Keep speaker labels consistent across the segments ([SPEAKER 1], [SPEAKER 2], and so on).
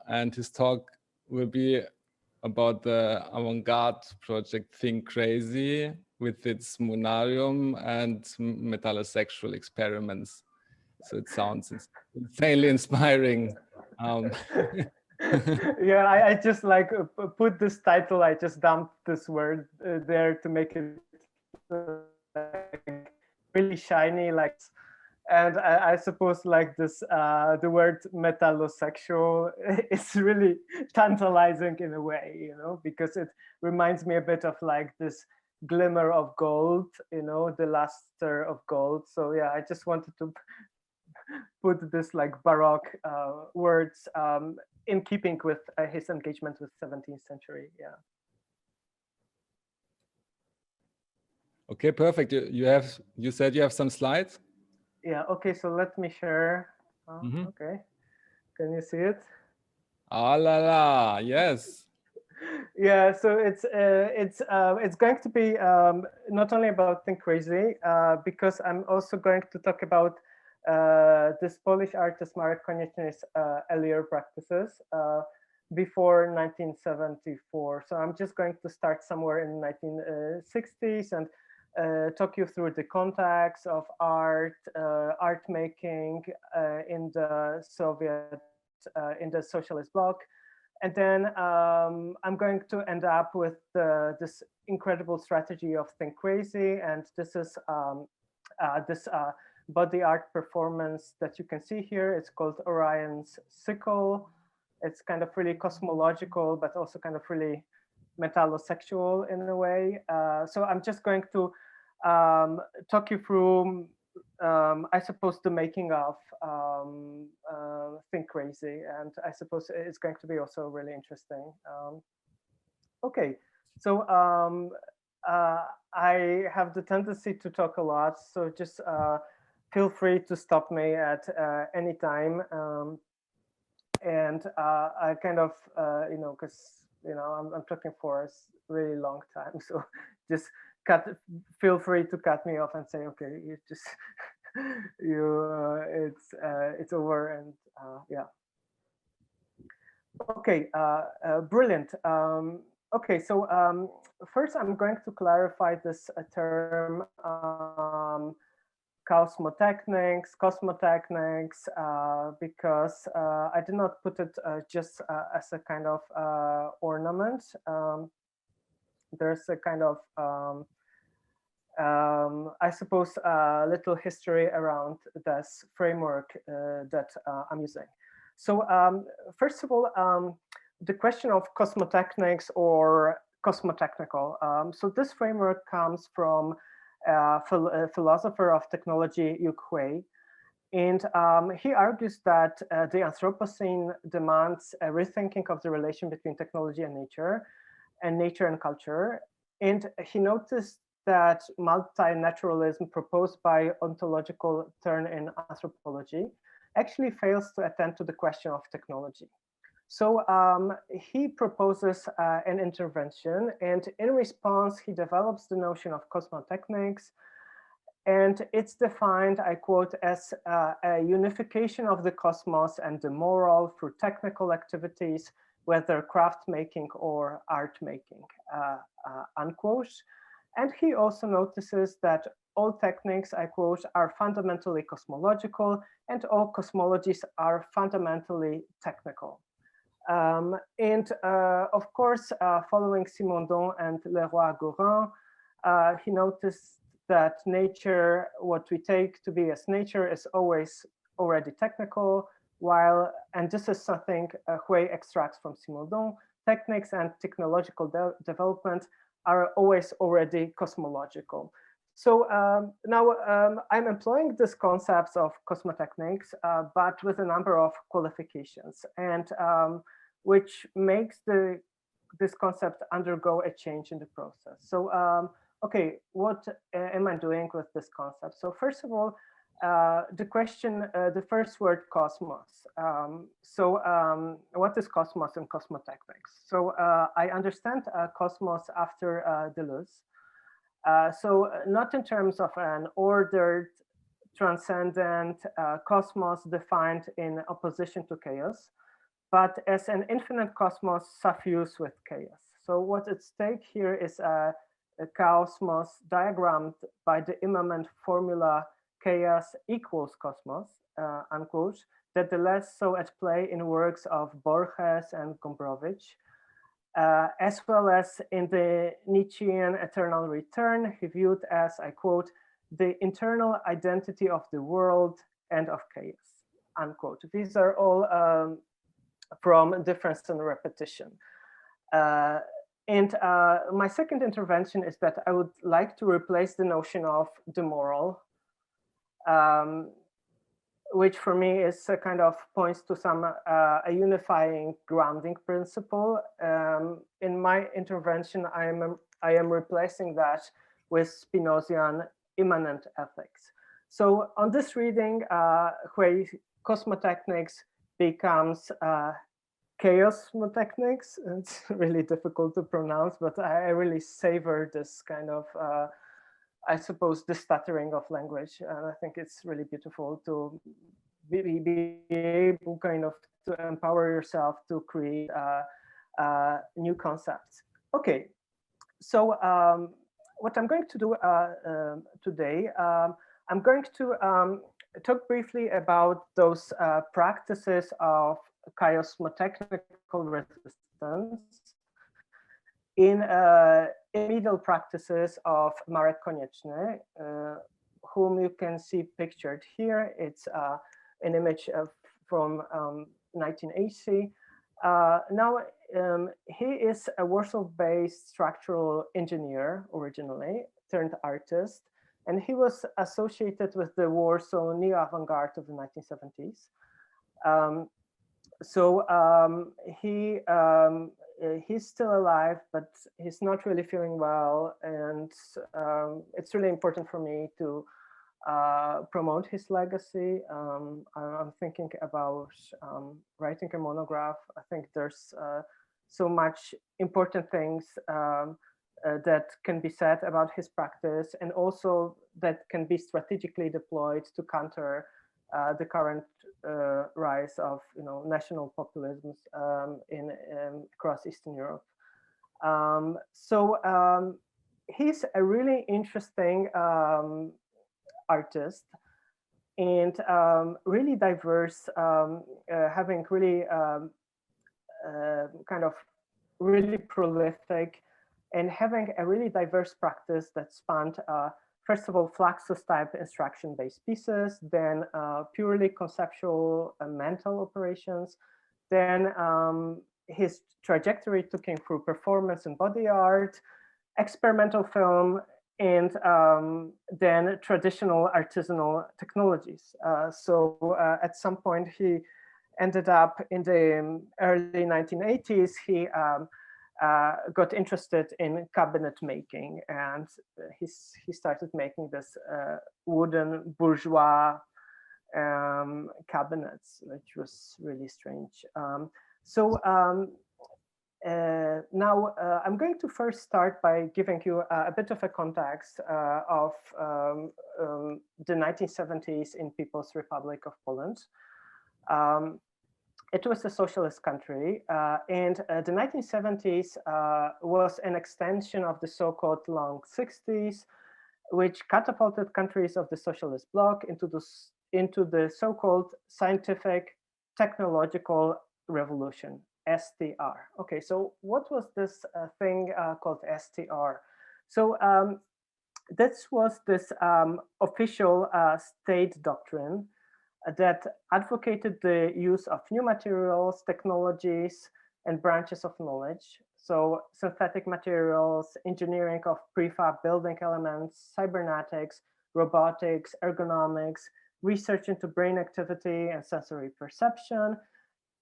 [SPEAKER 1] and his talk will be about the avant-garde project Think Crazy with its monarium and metallosexual experiments. So it sounds insanely inspiring.
[SPEAKER 2] Yeah, I just like put this title, I just dumped this word there to make it like really shiny, like, and I suppose like this the word metallosexual is really tantalizing in a way, you know, because it reminds me a bit of like this glimmer of gold, you know, the luster of gold. So yeah, I just wanted to put this like baroque words in keeping with his engagement with 17th century. Yeah.
[SPEAKER 1] Okay, perfect. You said you have some slides?
[SPEAKER 2] Yeah, okay, so let me share. Okay, can you see it?
[SPEAKER 1] Ah la la, yes.
[SPEAKER 2] Yeah, so it's going to be not only about Think Crazy, because I'm also going to talk about this Polish artist Marek Konieczny's earlier practices before 1974. So I'm just going to start somewhere in 1960s and talk you through the context of art, art making in the Soviet, in the socialist bloc. And then I'm going to end up with this incredible strategy of Think Crazy. And this is this body art performance that you can see here. It's called Orion's Sickle. It's kind of really cosmological, but also kind of really metallosexual in a way. So I'm just going to talk you through, I suppose, the making of Think Crazy, and I suppose it's going to be also really interesting. Okay, so I have the tendency to talk a lot, so just feel free to stop me at any time. And I kind of, you know, because, you know, I'm talking for a really long time, so just feel free to cut me off and say, okay, you just, it's over, and yeah. Okay, brilliant. Okay, so first I'm going to clarify this term Chaosmotechnics, because I did not put it just as a kind of ornament. There's a kind of, I suppose, a little history around this framework that I'm using. So first of all, the question of cosmotechnics or cosmotechnical. So this framework comes from a philosopher of technology, Yu Hui. And he argues that the Anthropocene demands a rethinking of the relation between technology and nature and culture. And he noticed that multinaturalism proposed by ontological turn in anthropology actually fails to attend to the question of technology. So he proposes an intervention, and in response, he develops the notion of cosmotechnics. And it's defined, I quote, as a unification of the cosmos and the moral through technical activities, whether craft making or art making, unquote. And he also notices that all techniques, I quote, are fundamentally cosmological, and all cosmologies are fundamentally technical. And of course, following Simondon and Leroy-Gorin, he noticed that nature, what we take to be as nature, is always already technical, while, and this is something Hui extracts from Simondon, techniques and technological development are always already cosmological. So now I'm employing these concepts of cosmotechnics, but with a number of qualifications, and which makes this concept undergo a change in the process. So, okay, what am I doing with this concept? So first of all, the question, the first word, cosmos. What is cosmos in cosmotechnics? So I understand cosmos after Deleuze. So not in terms of an ordered, transcendent cosmos defined in opposition to chaos, but as an infinite cosmos suffused with chaos. So what's at stake here is a chaosmos diagrammed by the immanent formula chaos equals cosmos, unquote, that the less so at play in works of Borges and Gombrowicz, as well as in the Nietzschean eternal return, he viewed as, I quote, the internal identity of the world and of chaos, unquote. These are all from Difference and Repetition. And my second intervention is that I would like to replace the notion of the moral, which for me is a kind of points to some a unifying grounding principle. In my intervention, I am replacing that with Spinozian immanent ethics. So on this reading, where Chaosmotechnics becomes Chaosmotechnics, it's really difficult to pronounce, but I really savor this kind of I suppose the stuttering of language, and I think it's really beautiful to be able kind of to empower yourself to create new concepts. Okay, so what I'm going to do today, I'm going to talk briefly about those practices of chaosmotechnical resistance in middle practices of Marek Konieczny, whom you can see pictured here. It's an image from 1980. Now, he is a Warsaw-based structural engineer originally, turned artist, and he was associated with the Warsaw neo-avant-garde of the 1970s. He's still alive, but he's not really feeling well, and it's really important for me to promote his legacy. I'm thinking about writing a monograph. I think there's so much important things that can be said about his practice, and also that can be strategically deployed to counter the current rise of national populisms across Eastern Europe. He's a really interesting artist and really diverse, having really kind of really prolific and having a really diverse practice that spanned first of all, Fluxus type instruction-based pieces, then purely conceptual and mental operations. Then his trajectory took him through performance and body art, experimental film, and then traditional artisanal technologies. At some point, he ended up in the early 1980s. He got interested in cabinet making, and he started making this wooden bourgeois cabinets, which was really strange. Now I'm going to first start by giving you a bit of a context of the 1970s in People's Republic of Poland. It was a socialist country, and the 1970s was an extension of the so-called long 60s, which catapulted countries of the socialist bloc into the so-called scientific technological revolution, STR. Okay, so what was this thing called STR? So this was this official state doctrine that advocated the use of new materials, technologies, and branches of knowledge. So synthetic materials, engineering of prefab building elements, cybernetics, robotics, ergonomics, research into brain activity and sensory perception.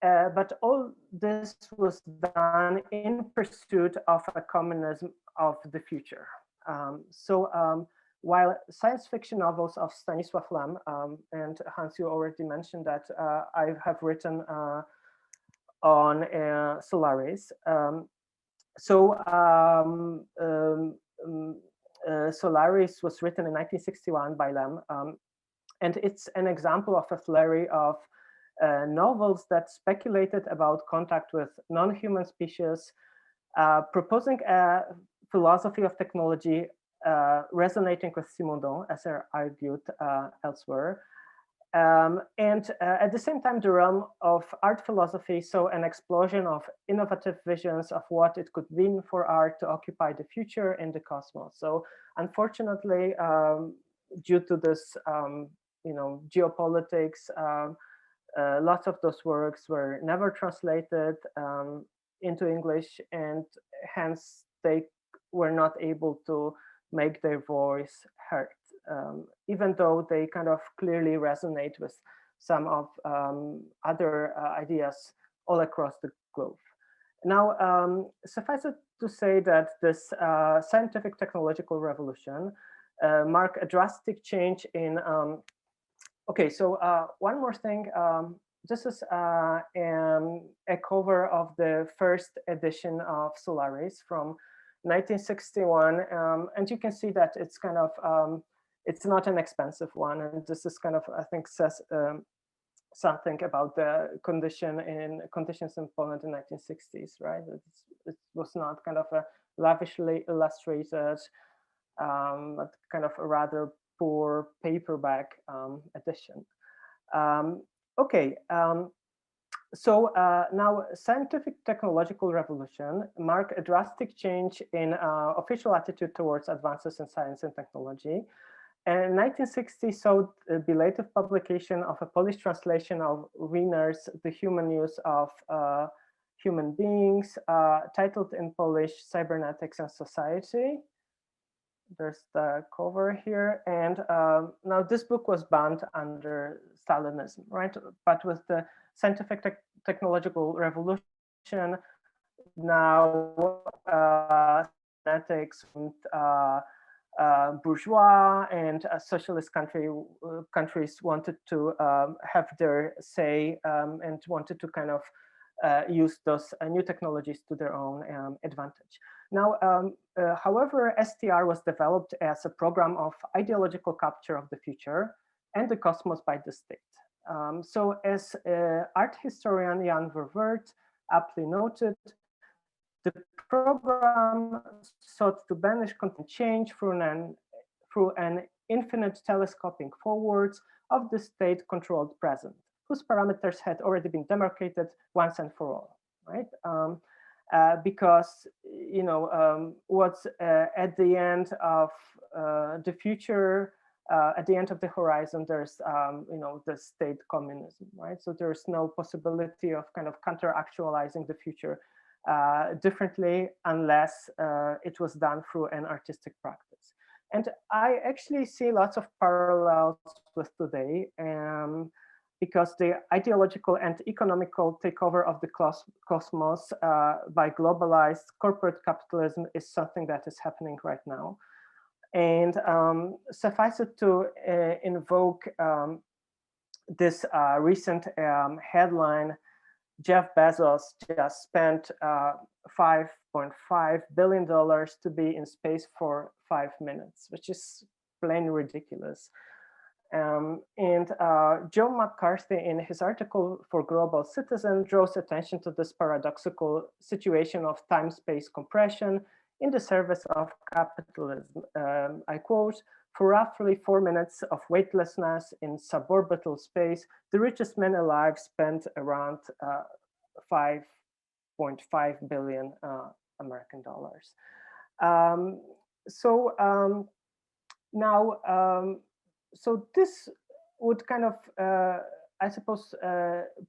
[SPEAKER 2] But all this was done in pursuit of a communism of the future. While science fiction novels of Stanisław Lem, and Hans, you already mentioned that I have written on Solaris. Solaris was written in 1961 by Lem, and it's an example of a flurry of novels that speculated about contact with non-human species, proposing a philosophy of technology resonating with Simondon, as I argued elsewhere. And at the same time, the realm of art philosophy saw an explosion of innovative visions of what it could mean for art to occupy the future in the cosmos. So unfortunately, due to this, geopolitics, lots of those works were never translated into English, and hence they were not able to make their voice heard. Even though they kind of clearly resonate with some of other ideas all across the globe. Now, suffice it to say that this scientific technological revolution marked a drastic change in, okay, so one more thing, this is a cover of the first edition of Solaris from 1961, and you can see that it's kind of, it's not an expensive one, and this is kind of, I think, says something about the conditions in Poland in 1960s, right? It was not kind of a lavishly illustrated, but kind of a rather poor paperback edition. Okay, so now scientific technological revolution marked a drastic change in official attitude towards advances in science and technology. And 1960 saw a belated publication of a Polish translation of Wiener's The Human Use of Human Beings, titled in Polish, Cybernetics and Society. There's the cover here. And now this book was banned under Stalinism, right? But with the scientific technological revolution, now cybernetics and bourgeois and socialist countries wanted to have their say and wanted to kind of use those new technologies to their own advantage. Now, however, STR was developed as a program of ideological capture of the future and the cosmos by the state. So as art historian Jan Verwoerd aptly noted, the program sought to banish content change through an infinite telescoping forwards of the state-controlled present, whose parameters had already been demarcated once and for all, right? Because what's at the end of the future, at the end of the horizon, there's the state communism, right? So there's no possibility of kind of counter-actualizing the future differently unless it was done through an artistic practice. And I actually see lots of parallels with today, because the ideological and economical takeover of the cosmos by globalized corporate capitalism is something that is happening right now. And suffice it to invoke this recent headline: Jeff Bezos just spent $5.5 billion to be in space for 5 minutes, which is plain ridiculous. And Joe McCarthy, in his article for Global Citizen, draws attention to this paradoxical situation of time-space compression in the service of capitalism. I quote, "For roughly 4 minutes of weightlessness in suborbital space, the richest man alive spent around 5.5 billion American dollars." So this would kind of, I suppose,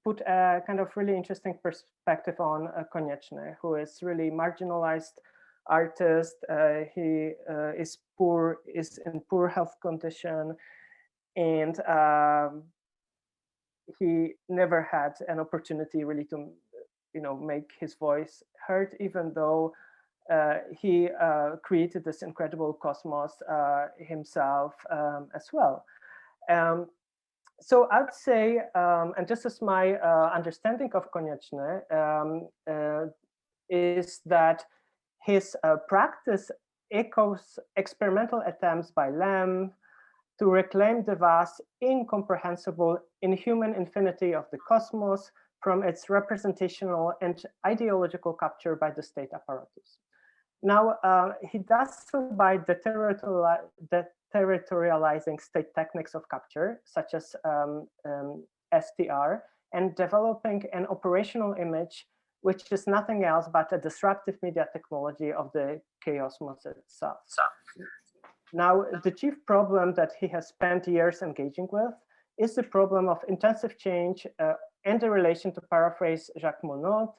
[SPEAKER 2] put a kind of really interesting perspective on Konieczny, who is really marginalized artist. He is in poor health condition, and he never had an opportunity really to, make his voice heard, even though he created this incredible cosmos himself as well. So I'd say, and this is my understanding of Konieczny, is that his practice echoes experimental attempts by Lem, to reclaim the vast, incomprehensible, inhuman infinity of the cosmos from its representational and ideological capture by the state apparatus. Now, he does so by deterritorializing state techniques of capture, such as STR, and developing an operational image, which is nothing else but a disruptive media technology of the Chaosmos itself. Now, the chief problem that he has spent years engaging with is the problem of intensive change and the relation, to paraphrase Jacques Monod,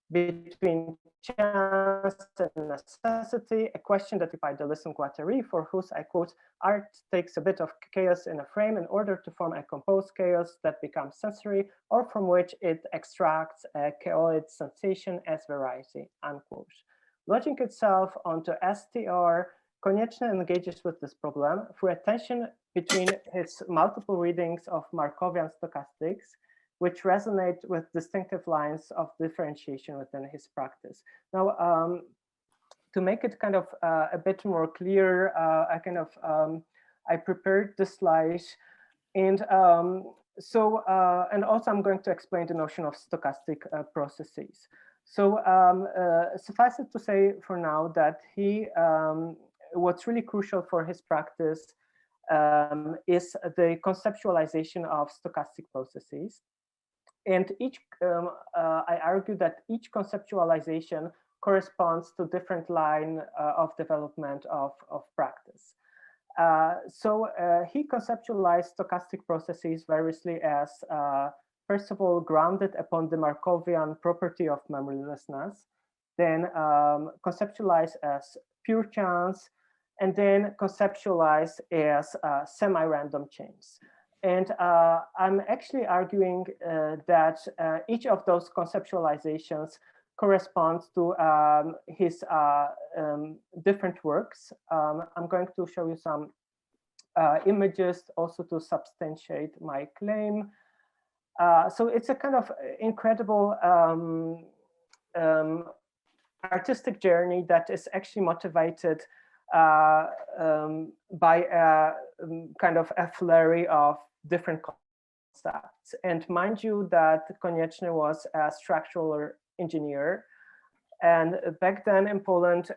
[SPEAKER 2] between chance and necessity, a question that by Deleuze and Guattari, for whose, I quote, art takes a bit of chaos in a frame in order to form a composed chaos that becomes sensory, or from which it extracts a chaotic sensation as variety, unquote. Lodging itself onto STR, Konieczny engages with this problem through a tension between his multiple readings of Markovian stochastics, which resonate with distinctive lines of differentiation within his practice. Now, to make it kind of a bit more clear, I prepared the slide, and and also I'm going to explain the notion of stochastic processes. So suffice it to say for now that what's really crucial for his practice is the conceptualization of stochastic processes. And I argue that each conceptualization corresponds to different line of development of practice. So he conceptualized stochastic processes variously as, first of all, grounded upon the Markovian property of memorylessness, then conceptualized as pure chance, and then conceptualized as semi-random chains. And I'm actually arguing that each of those conceptualizations corresponds to his different works. I'm going to show you some images also to substantiate my claim. So it's a kind of incredible artistic journey that is actually motivated by a kind of a flurry of different concepts. And mind you that Konieczny was a structural engineer. And back then in Poland,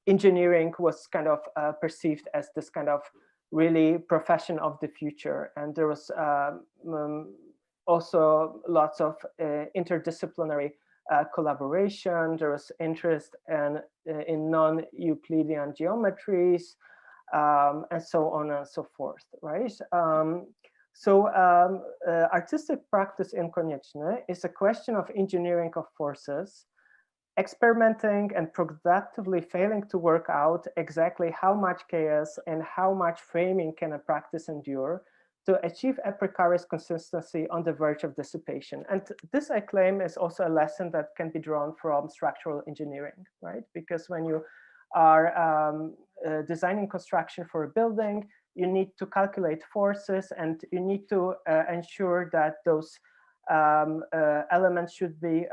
[SPEAKER 2] engineering was kind of perceived as this kind of really profession of the future. And there was also lots of interdisciplinary collaboration. There was interest in non-Euclidean geometries, and so on and so forth, right? Artistic practice in Konieczny is a question of engineering of forces, experimenting and productively failing to work out exactly how much chaos and how much framing can a practice endure to achieve a precarious consistency on the verge of dissipation. And this, I claim, is also a lesson that can be drawn from structural engineering, right? Because when you are designing construction for a building, you need to calculate forces, and you need to ensure that those elements should be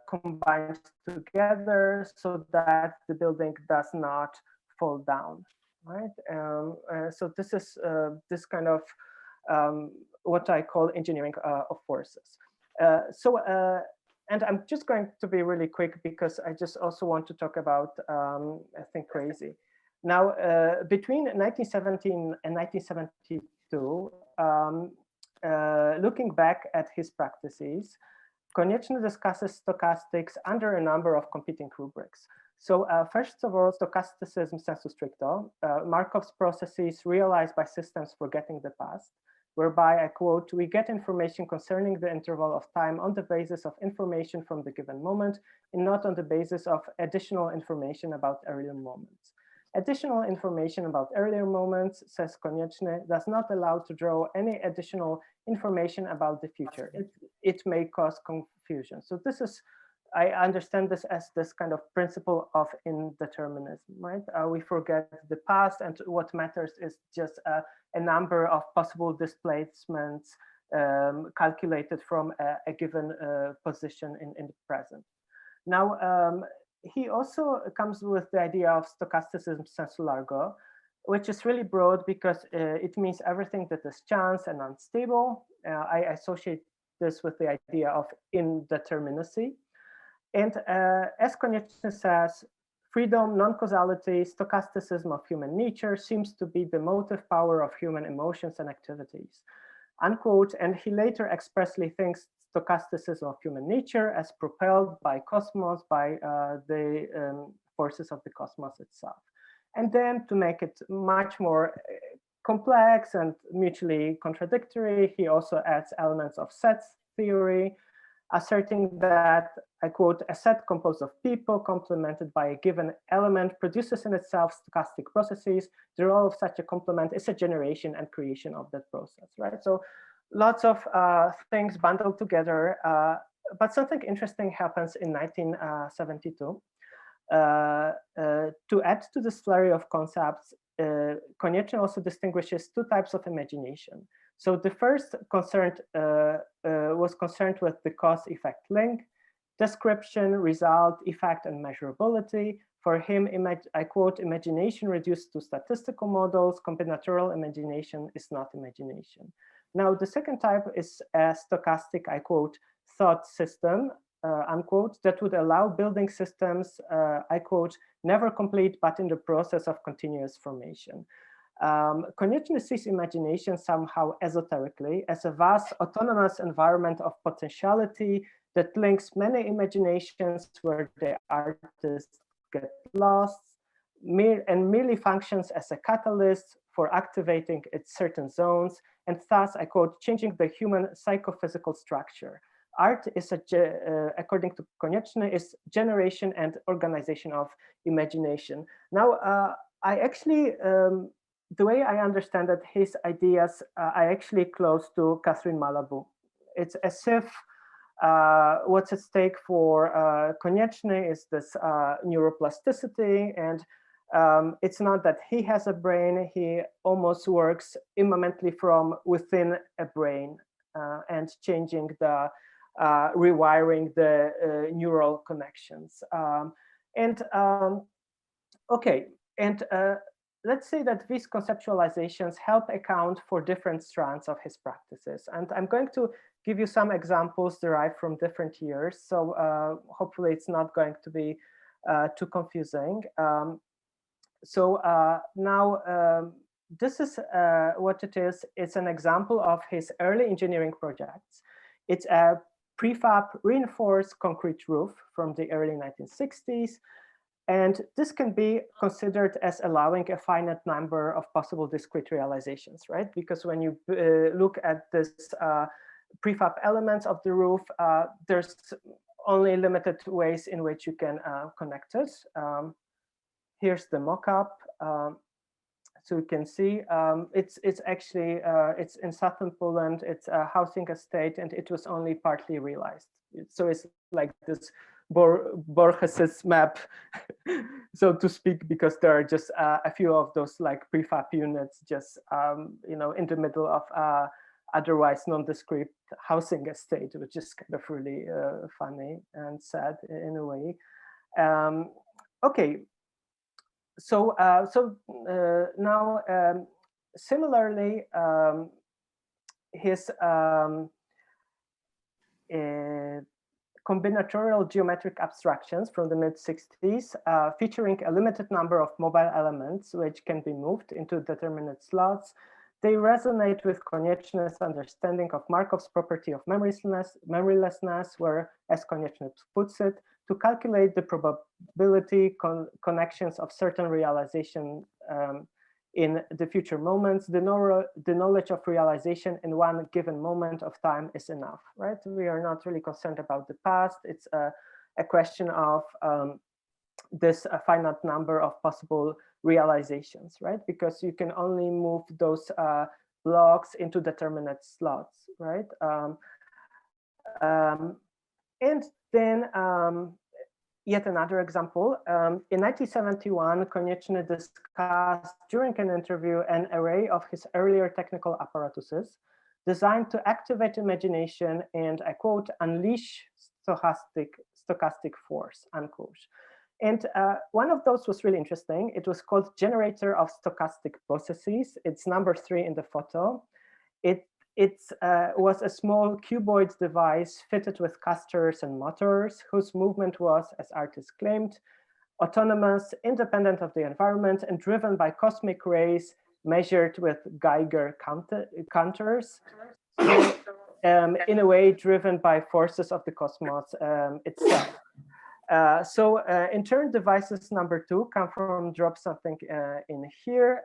[SPEAKER 2] combined together so that the building does not fall down, right? So this is this kind of what I call engineering of forces. And I'm just going to be really quick because I just also want to talk about Think Crazy. Now, between 1917 and 1972, looking back at his practices, Konieczny discusses stochastics under a number of competing rubrics. So first of all, stochasticism sensu stricto, Markov's processes realized by systems forgetting the past, whereby, I quote, we get information concerning the interval of time on the basis of information from the given moment and not on the basis of additional information about earlier moments. Additional information about earlier moments, says Konieczny, does not allow to draw any additional information about the future. It may cause confusion. So this is, I understand this as this kind of principle of indeterminism, right? We forget the past, and what matters is just a number of possible displacements calculated from a given position in the present. Now, he also comes with the idea of stochasticism sensu largo, which is really broad because it means everything that is chance and unstable. I associate this with the idea of indeterminacy. And as Konieczny says, freedom, non-causality, stochasticism of human nature seems to be the motive power of human emotions and activities, unquote. And he later expressly thinks stochasticism of human nature as propelled by cosmos, by the forces of the cosmos itself. And then to make it much more complex and mutually contradictory, he also adds elements of sets theory, asserting that, I quote, a set composed of people complemented by a given element produces in itself stochastic processes. The role of such a complement is a generation and creation of that process, right? So lots of things bundled together, but something interesting happens in 1972. To add to this flurry of concepts, Konieczny also distinguishes two types of imagination. So the first was concerned with the cause-effect link, description, result, effect, and measurability. For him, I quote, imagination reduced to statistical models, combinatorial imagination is not imagination. Now, the second type is a stochastic, I quote, thought system, unquote, that would allow building systems, I quote, never complete, but in the process of continuous formation. Konieczny sees imagination somehow esoterically as a vast autonomous environment of potentiality that links many imaginations where the artists get lost and merely functions as a catalyst for activating its certain zones and thus, I quote, changing the human psychophysical structure. Art is, according to Konieczny, is generation and organization of imagination. Now, I actually, the way I understand that his ideas are actually close to Catherine Malabou. It's as if what's at stake for Konieczny is this neuroplasticity, and it's not that he has a brain, he almost works immanently from within a brain and changing the rewiring the neural connections. Okay, and let's say that these conceptualizations help account for different strands of his practices. And I'm going to give you some examples derived from different years. So hopefully it's not going to be too confusing. Now this is what it is. It's an example of his early engineering projects. It's a prefab reinforced concrete roof from the early 1960s. And this can be considered as allowing a finite number of possible discrete realizations, right? Because when you look at this prefab elements of the roof, there's only limited ways in which you can connect it. Here's the mock-up. So you can see it's actually, it's in southern Poland, it's a housing estate, and it was only partly realized. So it's like this Borges's map, so to speak, because there are just a few of those like prefab units just, you know, in the middle of otherwise nondescript housing estate, which is kind of really funny and sad in a way. Okay. So, now, similarly, his combinatorial geometric abstractions from the mid-60s, featuring a limited number of mobile elements which can be moved into determinate slots, they resonate with Konieczny's understanding of Markov's property of memorylessness, where, as Konieczny puts it, to calculate the probability connections of certain realization in the future moments, the knowledge of realization in one given moment of time is enough, right? We are not really concerned about the past. It's a question of this finite number of possible realizations, right? Because you can only move those blocks into determinate slots, right? And then yet another example. In 1971, Konieczny discussed during an interview an array of his earlier technical apparatuses designed to activate imagination and, I quote, unleash stochastic force, unquote. And one of those was really interesting. It was called Generator of Stochastic Processes. It's number 3 in the photo. It was a small cuboid device fitted with casters and motors, whose movement was, as artists claimed, autonomous, independent of the environment, and driven by cosmic rays measured with Geiger counters. So, in a way, driven by forces of the cosmos itself. In turn, devices number 2 come from drop something in here.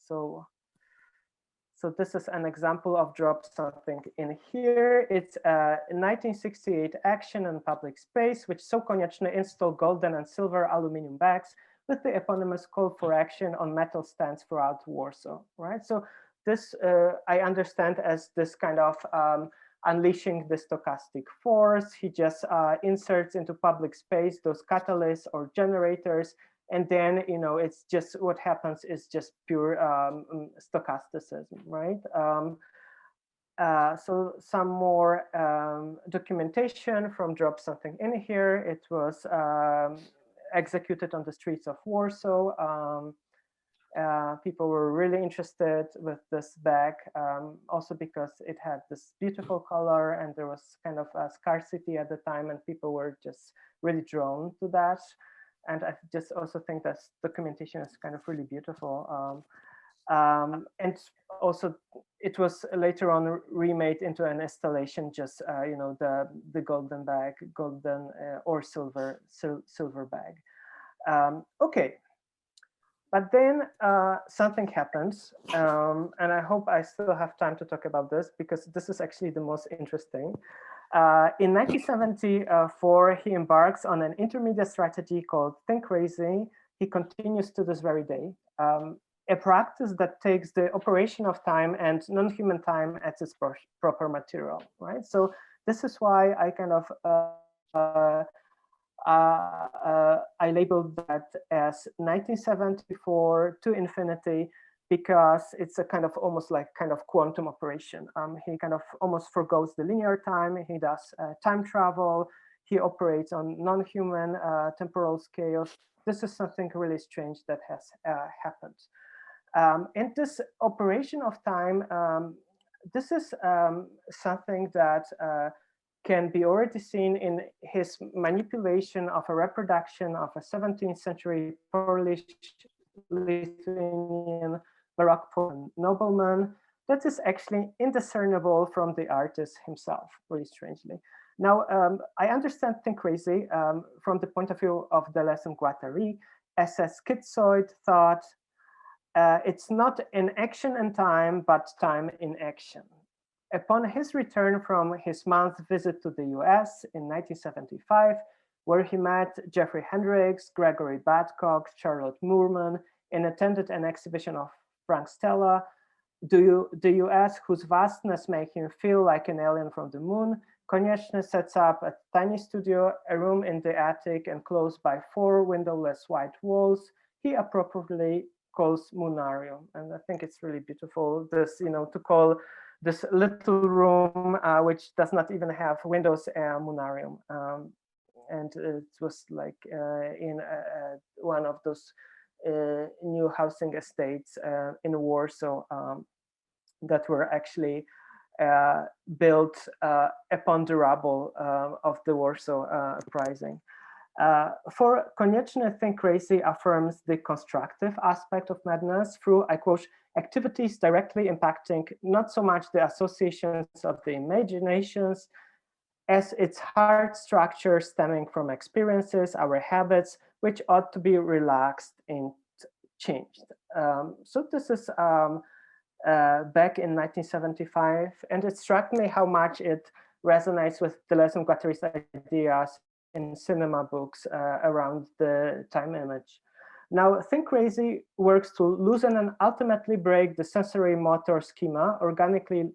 [SPEAKER 2] So this is an example of drop something in here. It's a 1968 action in public space, which so Konieczny installed golden and silver aluminum bags with the eponymous call for action on metal stands throughout Warsaw, right? So this I understand as this kind of unleashing the stochastic force. He just inserts into public space those catalysts or generators, and then, you know, it's just what happens is just pure stochasticism, right? So some more documentation from drop something in here. It was executed on the streets of Warsaw. People were really interested with this bag, also because it had this beautiful color and there was kind of a scarcity at the time, and people were just really drawn to that. And I just also think that documentation is kind of really beautiful. And also it was later on remade into an installation, just, you know, the golden bag, golden or silver bag. Okay. But then something happens, and I hope I still have time to talk about this because this is actually the most interesting. In 1974, he embarks on an intermediate strategy called Think Crazy. He continues to this very day, a practice that takes the operation of time and non-human time as its proper material, right? So this is why I kind of I labeled that as 1974 to infinity, because it's a kind of almost like kind of quantum operation. He kind of almost forgoes the linear time. He does time travel. He operates on non-human temporal scales. This is something really strange that has happened. And this operation of time, this is something that can be already seen in his manipulation of a reproduction of a 17th century Polish Lithuanian Baroque nobleman that is actually indiscernible from the artist himself, really strangely. Now, I understand Think Crazy from the point of view of Deleuze and Guattari as a schizoid thought. It's not in action and time, but time in action. Upon his return from his month visit to the US in 1975, where he met Jeffrey Hendricks, Gregory Badcock, Charlotte Moorman, and attended an exhibition of Frank Stella, the US, whose vastness made him feel like an alien from the moon, Konieczny sets up a tiny studio, a room in the attic enclosed by 4 windowless white walls he appropriately calls Moonarium. And I think it's really beautiful, this, you know, to call this little room, which does not even have windows, Moonarium. And it was like in one of those new housing estates in Warsaw that were actually built upon the rubble of the Warsaw Uprising. For Konieczny, Think Crazy affirms the constructive aspect of madness through, I quote, activities directly impacting not so much the associations of the imaginations as its hard structure stemming from experiences, our habits, which ought to be relaxed and changed. So this is back in 1975, and it struck me how much it resonates with Deleuze and Guattari's ideas in cinema books around the time image. Now, Think Crazy works to loosen and ultimately break the sensory motor schema, organically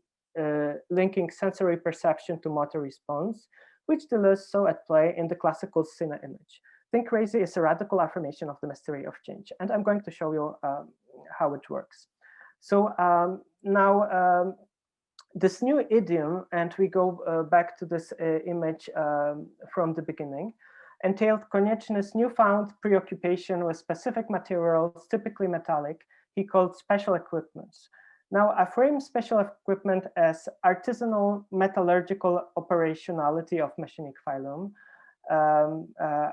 [SPEAKER 2] linking sensory perception to motor response, which Deleuze saw at play in the classical cine image. Think Crazy is a radical affirmation of the mystery of change, and I'm going to show you how it works. So now this new idiom, and we go back to this image from the beginning. entailed Konieczny's newfound preoccupation with specific materials, typically metallic, he called special equipments. Now, I frame special equipment as artisanal metallurgical operationality of machinic phylum,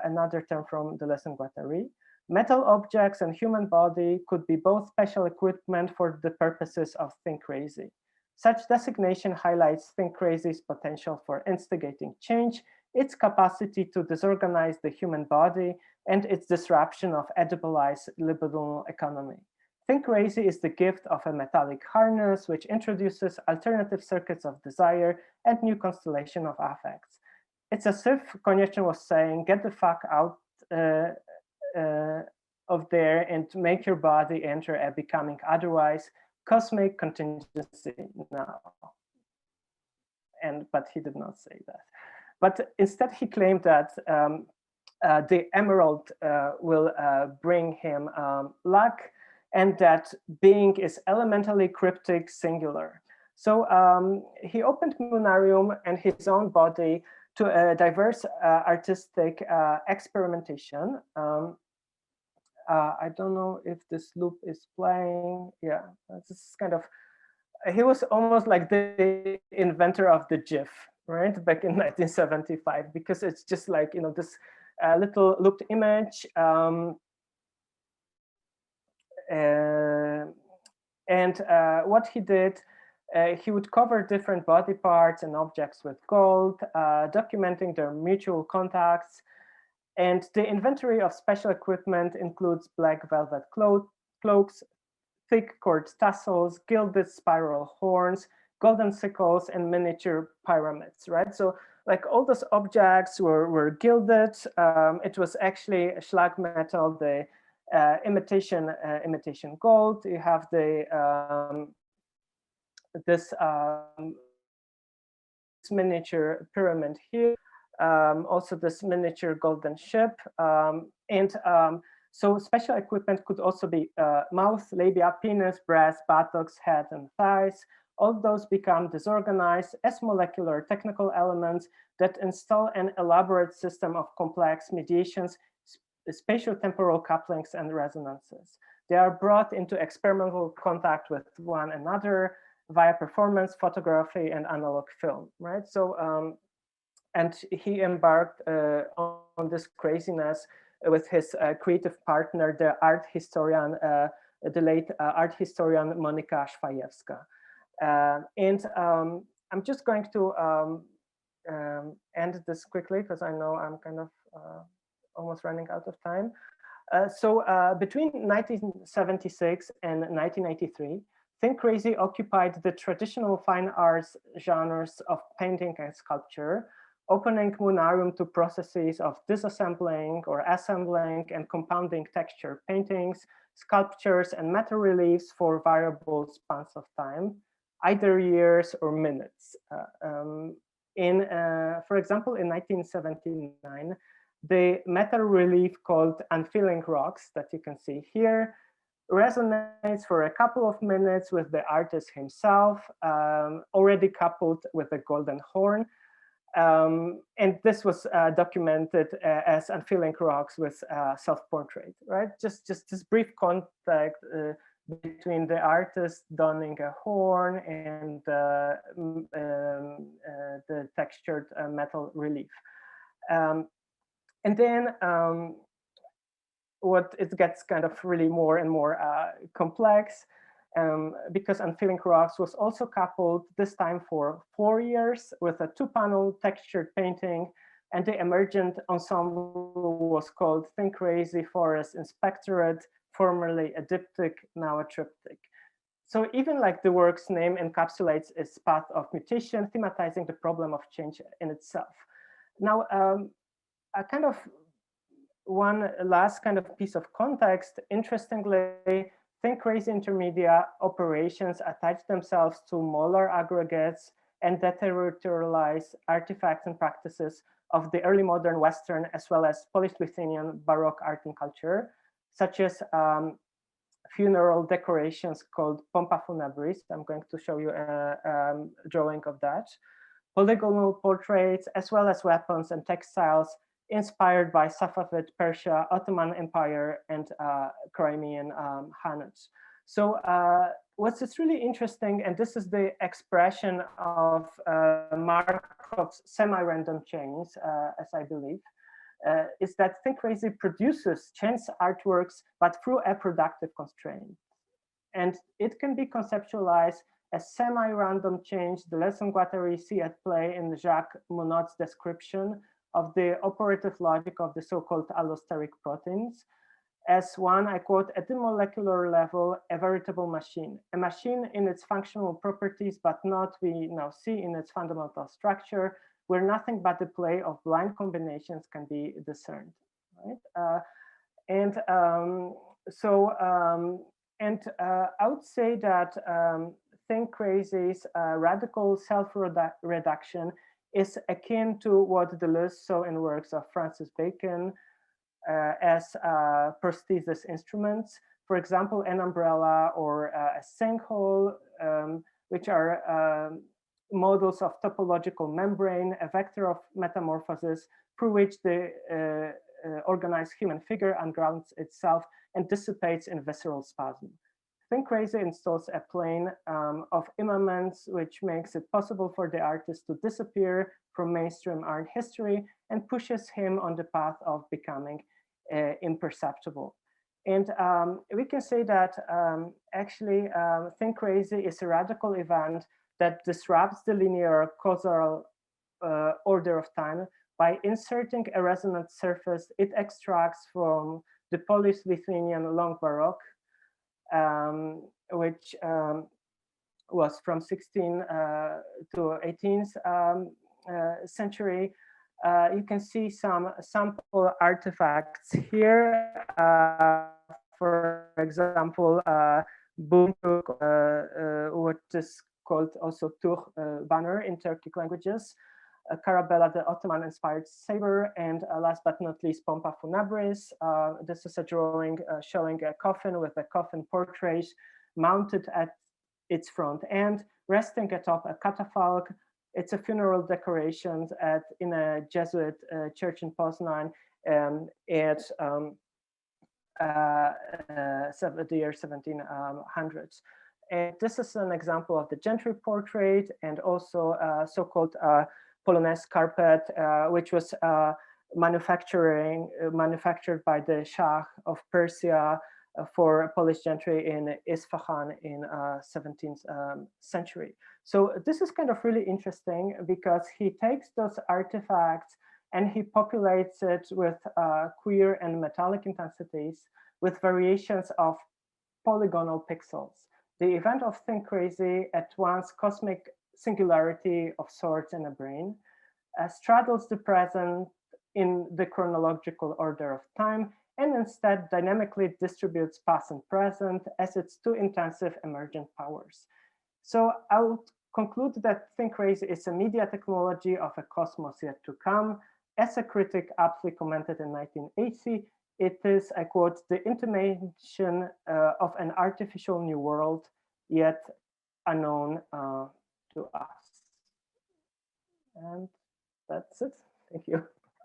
[SPEAKER 2] another term from Deleuze and Guattari. Metal objects and human body could be both special equipment for the purposes of Think Crazy. Such designation highlights Think Crazy's potential for instigating change, its capacity to disorganize the human body, and its disruption of edibilized libidinal economy. Think Crazy is the gift of a metallic harness, which introduces alternative circuits of desire and new constellation of affects. It's as if Konieczny was saying, get the fuck out of there and make your body enter a becoming otherwise cosmic contingency now. But he did not say that. But instead he claimed that the emerald will bring him luck, and that being is elementally cryptic singular. So he opened Munarium and his own body to a diverse artistic experimentation. I don't know if this loop is playing. Yeah, this is kind of, he was almost like the inventor of the GIF, right? Back in 1975, because it's just like, you know, this little looped image. What he did, he would cover different body parts and objects with gold, documenting their mutual contacts. And the inventory of special equipment includes black velvet cloaks, thick cord tassels, gilded spiral horns, golden sickles, and miniature pyramids, right? So like all those objects were gilded. It was actually slag metal, the imitation gold. You have the this miniature pyramid here. Also this miniature golden ship. So special equipment could also be mouth, labia, penis, breast, buttocks, head, and thighs. All those become disorganized as molecular technical elements that install an elaborate system of complex mediations, spatio-temporal couplings, and resonances. They are brought into experimental contact with one another via performance, photography, and analog film, right? So, and he embarked on this craziness with his creative partner, the art historian, the late art historian Monika Szwajewska. I'm just going to end this quickly because I know I'm kind of almost running out of time. So between 1976 and 1983, Think Crazy occupied the traditional fine arts genres of painting and sculpture, opening Munarium to processes of disassembling or assembling and compounding texture paintings, sculptures, and metal reliefs for variable spans of time, either years or minutes. For example, in 1979, the metal relief called Unfeeling Rocks that you can see here resonates for a couple of minutes with the artist himself, already coupled with a golden horn. And this was documented as Unfeeling Rocks with self-portrait, right? Just this brief contact between the artist donning a horn and the textured metal relief. And then what it gets kind of really more and more complex, because Unfeeling Rocks was also coupled this time for 4 years with a 2-panel textured painting, and the emergent ensemble was called Think Crazy Forest Inspectorate, formerly a diptych, now a triptych. So even like the work's name encapsulates its path of mutation, thematizing the problem of change in itself. Now, a kind of one last kind of piece of context, interestingly, Think Crazy intermedia operations attach themselves to molar aggregates and deterritorialize artifacts and practices of the early modern Western as well as Polish-Lithuanian Baroque art and culture, such as funeral decorations called pompa funebris. I'm going to show you a drawing of that. Polygonal portraits, as well as weapons and textiles inspired by Safavid Persia, Ottoman Empire, and Crimean Khanate. So what's really interesting, and this is the expression of Markov's semi-random chains, as I believe, is that Think Crazy produces chance artworks, but through a productive constraint. And it can be conceptualized as semi-random change, the leçon Guattari see at play in Jacques Monod's description of the operative logic of the so-called allosteric proteins, as one, I quote, at the molecular level, a veritable machine. A machine in its functional properties, but not, we now see, in its fundamental structure, where nothing but the play of blind combinations can be discerned, right? I would say that Think Crazy's radical self-reduction is akin to what Deleuze saw in works of Francis Bacon as prosthesis instruments. For example, an umbrella or a sinkhole, which are models of topological membrane, a vector of metamorphosis through which the organized human figure ungrounds itself and dissipates in visceral spasm. Think Crazy installs a plane of immanence, which makes it possible for the artist to disappear from mainstream art history and pushes him on the path of becoming imperceptible. And we can say that actually Think Crazy is a radical event that disrupts the linear causal order of time by inserting a resonant surface it extracts from the Polish-Lithuanian long Baroque, which was from 16th to 18th century. You can see some sample artifacts here. For example, what is called also Tur banner in Turkic languages, Carabella, the Ottoman-inspired saber, and last but not least, Pompa Funebris. This is a drawing showing a coffin with a coffin portrait mounted at its front end, resting atop a catafalque. It's a funeral decoration in a Jesuit church in Poznan at the year 1700s. And this is an example of the gentry portrait and also so-called Polonaise carpet, which was manufactured by the Shah of Persia for Polish gentry in Isfahan in 17th century. So this is kind of really interesting because he takes those artifacts and he populates it with queer and metallic intensities with variations of polygonal pixels. The event of Think Crazy, at once cosmic singularity of sorts in a brain, straddles the present in the chronological order of time and instead dynamically distributes past and present as its two intensive emergent powers. So I would conclude that Think Crazy is a media technology of a cosmos yet to come. As a critic aptly commented in 1980, it is, I quote, the intimation of an artificial new world, yet unknown to us. And that's it. Thank you.